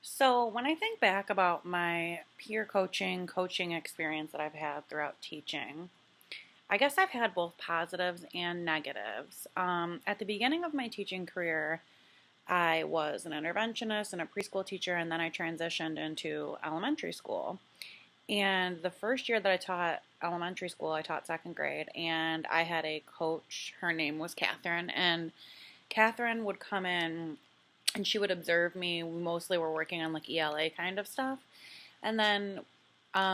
So when I think back about my peer coaching experience that I've had throughout teaching, I guess I've had both positives and negatives. At the beginning of my teaching career, I was an interventionist and a preschool teacher, and then I transitioned into elementary school. And the first year that I taught elementary school, I taught second grade, and I had a coach. Her name was Catherine, and Catherine would come in and she would observe me. We mostly were working on like ELA kind of stuff. And then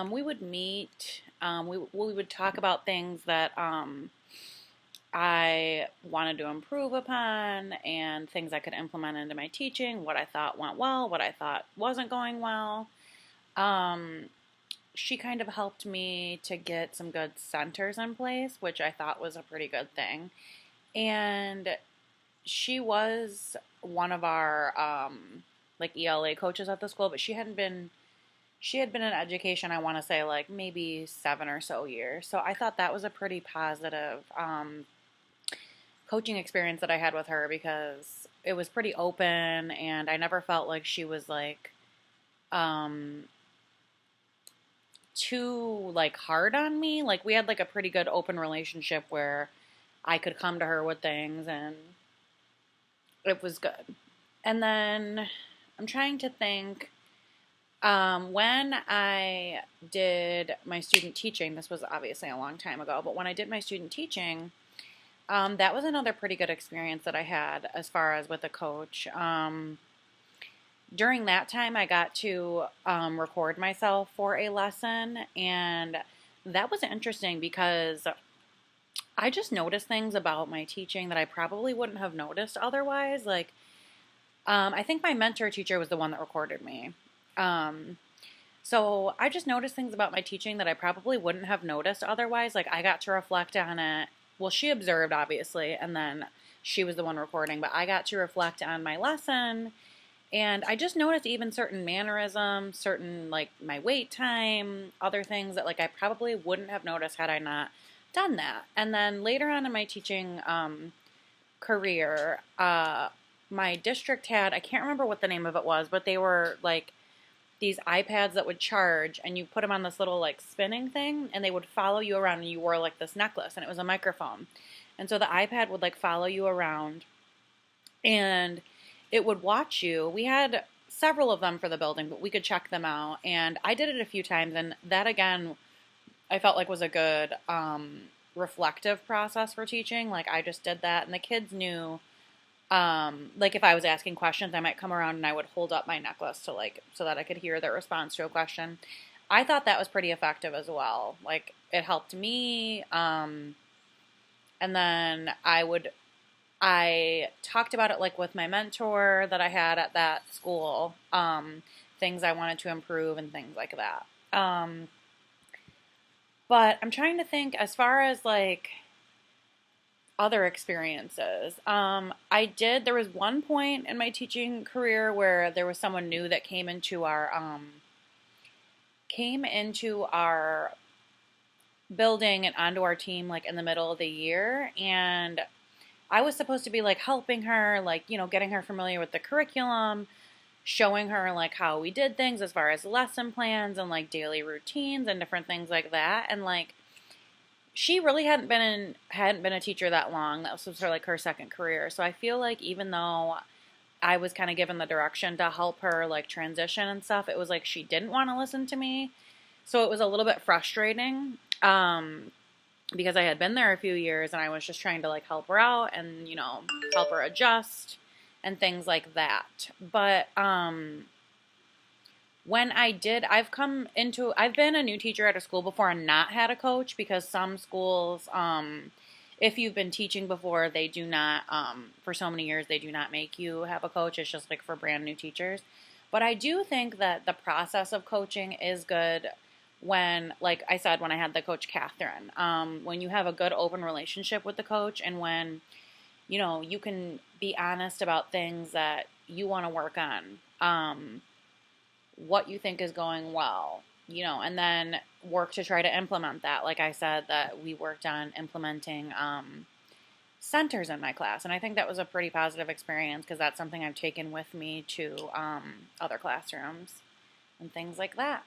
we would meet. We would talk about things that I wanted to improve upon and things I could implement into my teaching, what I thought went well, what I thought wasn't going well. Um, she kind of helped me to get some good centers in place, which I thought was a pretty good thing. And she was one of our like ELA coaches at the school, but she had been in education, I want to say like maybe 7 or so years. So I thought that was a pretty positive coaching experience that I had with her because it was pretty open and I never felt like she was like um too like hard on me. Like we had like a pretty good open relationship where I could come to her with things and it was good. And then I'm trying to think. When I did my student teaching, this was obviously a long time ago, but when I did my student teaching, that was another pretty good experience that I had as far as with a coach. During that time, I got to record myself for a lesson, and that was interesting because I just noticed things about my teaching that I probably wouldn't have noticed otherwise. Like, I think my mentor teacher was the one that recorded me. Um, so I just noticed things about my teaching that I probably wouldn't have noticed otherwise. Like, I got to reflect on it. Well, she observed, obviously, and then she was the one recording, but I got to reflect on my lesson. And I just noticed even certain mannerisms, certain, like, my wait time, other things that, like, I probably wouldn't have noticed had I not done that. And then later on in my teaching career, my district had, I can't remember what the name of it was, but they were like these iPads that would charge and you put them on this little like spinning thing and they would follow you around and you wore like this necklace and it was a microphone. And so the iPad would like follow you around and it would watch you. We had several of them for the building, but we could check them out. And I did it a few times and that again I felt like was a good reflective process for teaching. Like I just did that and the kids knew like if I was asking questions, I might come around and I would hold up my necklace to like so that I could hear their response to a question. I thought that was pretty effective as well. Like it helped me. And then I talked about it like with my mentor that I had at that school, things I wanted to improve and things like that. But I'm trying to think as far as like other experiences. There was one point in my teaching career where there was someone new that came into our building and onto our team like in the middle of the year. And I was supposed to be like helping her, like, you know, getting her familiar with the curriculum, showing her like how we did things as far as lesson plans and like daily routines and different things like that. And like she really hadn't been a teacher that long. That was sort of like her second career. So I feel like even though I was kind of given the direction to help her like transition and stuff, it was like she didn't want to listen to me. So it was a little bit frustrating because I had been there a few years and I was just trying to like help her out and, you know, help her adjust and things like that. But when I did, I've been a new teacher at a school before and not had a coach because some schools, if you've been teaching before, they do not, for so many years, they do not make you have a coach. It's just like for brand new teachers. But I do think that the process of coaching is good when, like I said, when I had the coach Catherine, when you have a good open relationship with the coach and when, you know, you can be honest about things that you want to work on. What you think is going well, you know, and then work to try to implement that. Like I said, that we worked on implementing centers in my class. And I think that was a pretty positive experience because that's something I've taken with me to other classrooms and things like that.